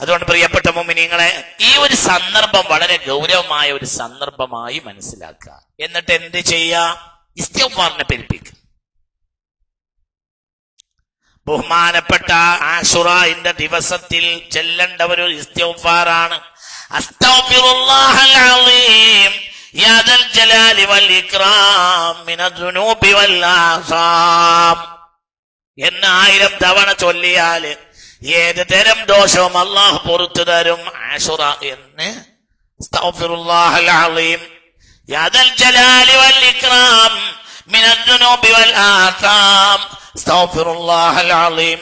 അതുകൊണ്ട് പ്രിയപ്പെട്ട മുഅ്മിനീങ്ങളെ, ഈ ഒരു സന്ദർഭം വളരെ ഗൗരവമായ ഒരു സന്ദർഭമായി മനസ്സിലാക്കുക. എന്നിട്ട് എന്ത് ചെയ്യുക? ഇസ്തിഗ്ഫാറിനെ പെരുപ്പിക്കുക. ബഹുമാനപ്പെട്ട ആശുറാന്റെ ദിവസത്തിൽ ചെല്ലേണ്ട ഒരു ഇസ്തിഗ്ഫാറാണ് അസ്തഗ്ഫിറുല്ലാഹൽ അലീം യാ ദൽ ജലാലി വൽ ഇക്റാം മിനദ്ദുനൂബി വൽ ആസാം എന്ന് 1000 തവണ ചൊല്ലിയാൽ ഏത് തരം ദോഷവും അല്ലാഹു പുറത്തു തരും. ആശുറ എന്ന് അസ്തഗ്ഫിറുല്ലാഹൽ അലീം യാ ദൽ ജലാലി വൽ ഇക്റാം മിനദ്ദുനൂബി വൽ ആസാം അസ്തഗ്ഫിറുല്ലാഹൽ അലീം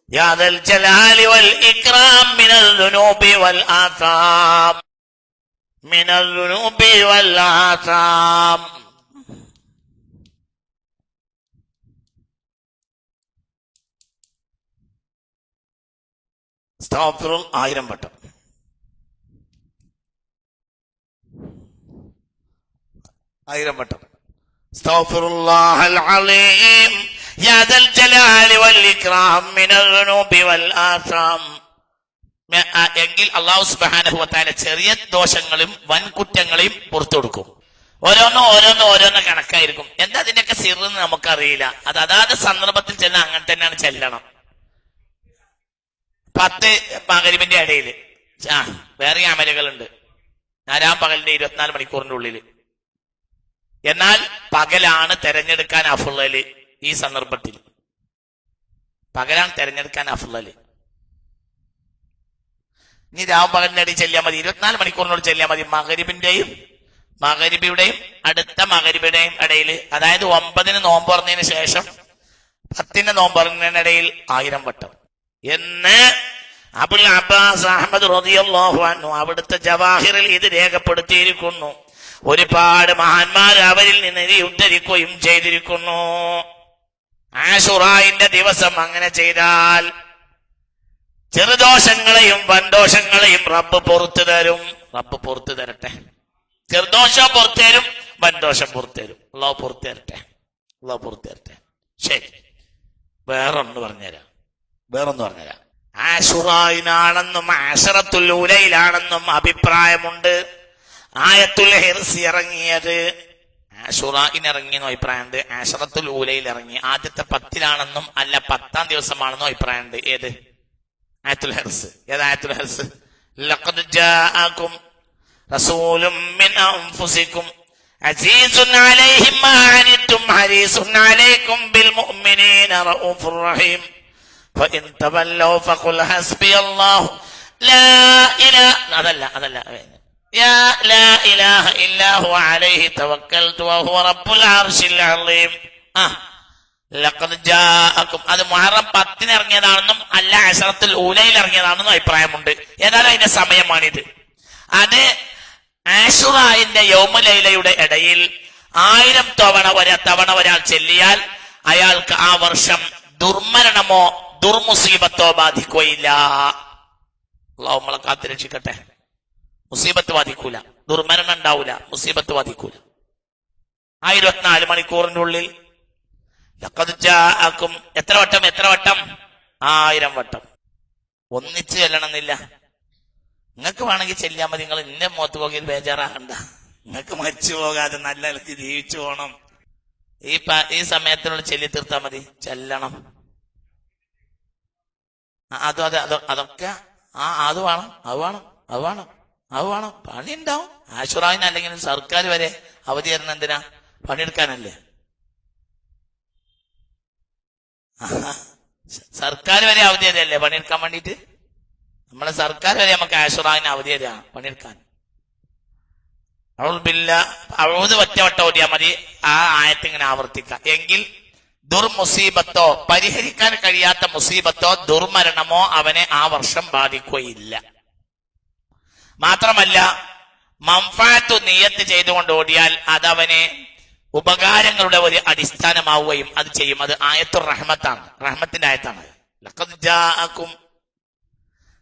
യാ ദൽ ജലാലി വൽ ഇക്റാം മിനദ്ദുനൂബി വൽ ആസാം മിനദ്ദുനൂബി വൽ ആസാം. അസ്തഗ്ഫിറുൽ 1000 വട്ടം. അസ്തഗ്ഫിറുല്ലാഹൽ അലീം യാ ദൽ ജലാലി വൽ ഇക്റാം മിനദ്ദുനൂബി വൽ ആസാം. എങ്കിൽ അല്ലാഹു സുബ്ഹാനഹു വ തആല ചെറിയ ദോഷങ്ങളും വൻകുറ്റങ്ങളെയും പുറത്തു കൊടുക്കും. ഓരോന്ന് കണക്കായിരിക്കും. എന്താ അതിന്റെയൊക്കെ സിറെന്ന് നമുക്കറിയില്ല. അത് അതാത് സന്ദർഭത്തിൽ ചെല്ലാൻ അങ്ങനെ തന്നെയാണ് ചെല്ലണം. 10 മഗ്‌രിബിന്റെ ഇടയിൽ വേറെ അമലുകളുണ്ട്. 4 പകലിന്റെ 24 മണിക്കൂറിന്റെ ഉള്ളിൽ. എന്നാൽ പകലാണ് തെരഞ്ഞെടുക്കാൻ അഫ്ളല്. ഈ സന്ദർഭത്തിൽ പകലാണ് തെരഞ്ഞെടുക്കാൻ അഫ്ളല്. ഇനി രാവും പകലിന്റെ ഇടയിൽ ചെല്ലിയാൽ മതി, 24 മണിക്കൂറിനോട് ചെല്ലിയാൽ മതി. മഗ്‌രിബിയുടെയും അടുത്ത മഗ്‌രിബിയുടെയും ഇടയിൽ, അതായത് 9 നോമ്പ് തുറന്നതിന് ശേഷം 10 നോമ്പ് തുറന്നതിനിടയിൽ 1000 വട്ടം എന്ന് അബുൽ അബ്ബാസ് അഹ്മദ് റളിയല്ലാഹു അൻഹു അവിടുത്തെ ജവാഹിറിൽ ഇത് രേഖപ്പെടുത്തിയിരിക്കുന്നു. ഒരുപാട് മഹാന്മാർ അവരിൽ നിന്ന് ഉദ്ധരിക്കുകയും ചെയ്തിരിക്കുന്നു. ആശുറായിന്റെ ദിവസം അങ്ങനെ ചെയ്താൽ ചെറുദോഷങ്ങളെയും വൻദോഷങ്ങളെയും റബ്ബ് പുറത്തു തരും. റബ്ബ് പുറത്തു തരട്ടെ. ചെറുദോഷം പുറത്തു തരും, വൻദോഷം പുറത്തു തരും. അല്ലാഹു പുറത്തു തരട്ടെ. ശരി, വേറൊന്ന് പറഞ്ഞുതരാം. ആശുറായിനാണെന്നും അശറത്തുൽ ഊലയിലാണെന്നും അഭിപ്രായമുണ്ട്. ആയത്തുൽ ഹിർസ് ഇറങ്ങിയത് ആശുറായിന് ഇറങ്ങിയെന്നും അഭിപ്രായമുണ്ട്. അശറത്തുൽ ഊലയിൽ ഇറങ്ങി ആദ്യത്തെ 10-ലാണെന്നും അല്ല 10-ാം ദിവസമാണെന്നും അഭിപ്രായമുണ്ട്. ഏത് ആയത്തുൽ ഹിർസ്? ഏതായത്തുൽ ഹിർസ്? ലഖദ് ജാഅകും റസൂലും മിൻ അൻഫുസികും അസീസുൻ അലൈഹി മാ അനിതും ഹരീസുൻ അലൈക്കും ബിൽ മുഅ്മിനീന റഊഫുർ റഹീം ഫഇൻ തവല്ലൗ ഫഖുൽ ഹസ്ബിയല്ലാഹു ലാ ഇലാഹ ഇല്ലാ ഹുവ അലൈഹി തവക്കൽതു വഹുവ റബ്ബുൽ അർശിൽ അളീം. ലഖദ് ജാഅകും അത് മുഹറം 10-ന് ഇറങ്ങിയതാണെന്നും അല്ല അശറത്തുൽ ഊലയിൽ ഇറങ്ങിയതാണെന്നും അഭിപ്രായമുണ്ട്. ഏതായാലും അതിന്റെ സമയമാണിത്. അത് ആശുറായിന്റെ യൗമുലൈലയുടെ ഇടയിൽ 1000 തവണ ഒരാൾ ചെല്ലിയാൽ അയാൾക്ക് ആ വർഷം ദുർമരണമോ ദുർമുസീബത്തോ ബാധിക്കുകയില്ല. അല്ലാഹു നമ്മളെ കാത്തുരക്ഷിക്കട്ടെ. മുസീബത്ത് ബാധിക്കൂല, ദുർമരണം ഉണ്ടാവൂല, മുസീബത്ത് ബാധിക്കൂല. ആ 24 മണിക്കൂറിന്റെ ഉള്ളിൽ ലഖദ് ജാഅകും എത്ര വട്ടം? 1000 വട്ടം. ഒന്നിച്ച് ചെല്ലണമെന്നില്ല. നിങ്ങൾക്ക് വേണമെങ്കിൽ ചെല്ലിയാൽ മതി. നിങ്ങൾ ഇന്നെ മുഖത്ത് പോകിൽ ബേജാറാകണ്ട. നിങ്ങൾക്ക് മരിച്ചു പോകാതെ നല്ല നിലക്ക് ജീവിച്ചു പോകണം. ഈ സമയത്തിനുള്ളിൽ ചെല്ലി തീർത്താൽ മതി. ചെല്ലണം. അതൊക്കെ അത് വേണം. പണി ഉണ്ടാവും. ആശുറായിന് അല്ലെങ്കിൽ സർക്കാർ വരെ അവധി തരുന്ന എന്തിനാ? പണിയെടുക്കാനല്ലേ. സർക്കാർ വരെ അവധി തരല്ലേ പണിയെടുക്കാൻ വേണ്ടിയിട്ട്? നമ്മളെ സർക്കാർ വരെ നമുക്ക് ആശുറായിന് അവധി തരാം പണിയെടുക്കാൻ. അവധ് ഒറ്റവട്ടം ഓടിയാൽ മതി. ആ ആയത്തിങ്ങനെ ആവർത്തിക്കാം. എങ്കിൽ ദുർമുസീബത്തോ പരിഹരിക്കാൻ കഴിയാത്ത മുസീബത്തോ ദുർമരണമോ അവനെ ആ വർഷം ബാധിക്കുകയില്ല. മാത്രമല്ല മംഫഅത്ത് നിയ്യത്ത് ചെയ്തുകൊണ്ട് ഓടിയാൽ അതവനെ ഉപകാരങ്ങളുടെ ഒരു അടിസ്ഥാനമാവുകയും അത് ചെയ്യും. അത് ആയത്തുർ റഹ്മത്താണ്, റഹ്മത്തിന്റെ ആയത്താണ്. ലഖദ് ജാഅകും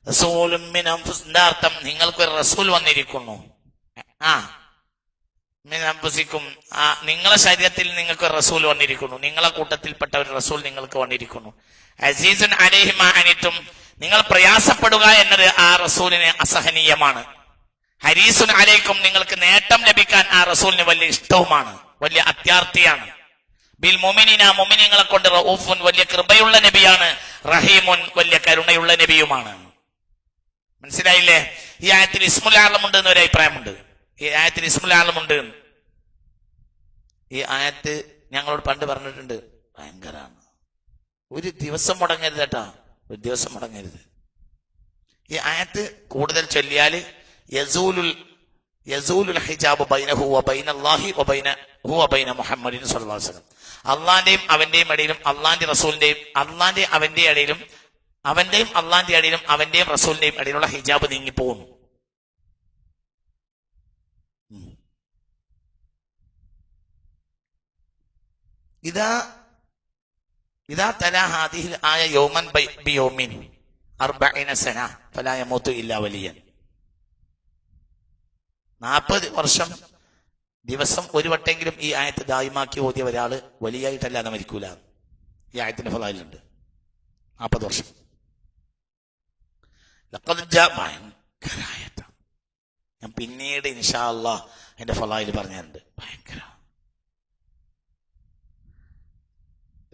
റസൂലുൻ മിൻ അൻഫുസിക്കും, അർത്ഥം നിങ്ങൾക്കൊരു റസൂൽ വന്നിരിക്കുന്നു. മിൻ അൻഫുസിക്കും, നിങ്ങളെ ശരീരത്തിൽ നിങ്ങൾക്ക് റസൂൽ വന്നിരിക്കുന്നു, നിങ്ങളെ കൂട്ടത്തിൽപ്പെട്ട ഒരു റസൂൽ നിങ്ങൾക്ക് വന്നിരിക്കുന്നു. അസീസുൻ അലൈഹി മാ അനിത്തും, നിങ്ങൾ പ്രയാസപ്പെടുക എന്നത് ആ റസൂലിന് അസഹനീയമാണ്. ഹരീസുൻ അലൈക്കും, നിങ്ങൾക്ക് നേട്ടം ലഭിക്കാൻ ആ റസൂലിന് വലിയ ഇഷ്ടവുമാണ്, വലിയ അത്യാർത്ഥിയാണ്. ബിൽ മുഅ്മിനീന, മുഅ്മിനീങ്ങളെ കൊണ്ട് റഊഫുൻ, വലിയ കൃപയുള്ള നബിയാണ്. റഹീമുൻ, വലിയ കരുണയുള്ള നബിയുമാണ്. മനസ്സിലായില്ലേ? ഈ ആയത്തിൽ ഇസ്മുൽ ആലമുണ്ട് എന്നൊരു അഭിപ്രായമുണ്ട്. ഈ ആയത്തിൽ ഇസ്മുൽ ആലമുണ്ട്. ഈ ആയത്ത് ഞങ്ങളോട് പണ്ട് പറഞ്ഞിട്ടുണ്ട്, ഭയങ്കരാണ്. ഒരു ദിവസം മുടങ്ങരുത് കേട്ടാ, ഒരു ദിവസം മുടങ്ങരുത്. ഈ ആയത്ത് കൂടുതൽ ചൊല്ലിയാൽ യസൂലുൽ ഹിജാബ് ബൈനഹു വബൈനല്ലാഹി വബൈനഹു വബൈന മുഹമ്മദിൻ സ്വല്ലല്ലാഹു അലൈഹി വസല്ലം, അള്ളാന്റെയും അവന്റെയും ഇടയിലും അള്ളാന്റെ റസൂലിന്റെയും അള്ളാന്റെ അവന്റെ ഇടയിലും അവന്റെയും അള്ളാന്റെ ഇടയിലും അവന്റെയും റസൂലിന്റെയും ഇടയിലുള്ള ഹിജാബ് നീങ്ങിപ്പോകുന്നു. ഇതാ തലാ ഹാദിഹിൽ ആയ യൗമൻ ബിയൗമിൻ 40 സന ഫലാ യമൂതു ഇല്ലാ വലിയൻ. 40 വർഷം ദിവസം ഒരു വട്ടെങ്കിലും ഈ ആയത്ത് ദായിമാക്കി ഓതിയ ഒരാള് വലിയായിട്ടല്ലാതെ മരിക്കൂല. ഈ ആയത്തിന്റെ ഫലായിലുണ്ട് 40 വർഷം. ഭയങ്കരായത്ത. ഞാൻ പിന്നീട് ഇൻഷാ അല്ലാഹ് എന്റെ ഫലായിൽ പറഞ്ഞിട്ടുണ്ട്. ഭയങ്കര.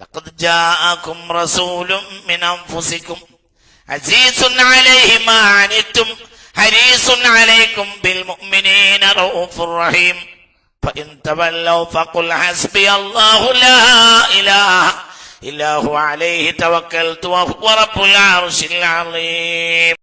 ലഖദ് ജാഅകും റസൂലും മിൻ അൻഫുസികും അസീസുൻ അലൈഹി മാ അനിത്തും ഹരീസുൻ അലൈക്കും ബിൽ മുഅ്മിനീന റഊഫുർ റഹീം ഫഇൻ തവല്ലൗ ഫഖുൽ ഹസ്ബിയല്ലാഹു ലാ ഇലാഹ ഇല്ലാ ഹു അലൈഹി തവക്കൽതു വഹുവ റബ്ബുൽ അർശിൽ അളീം.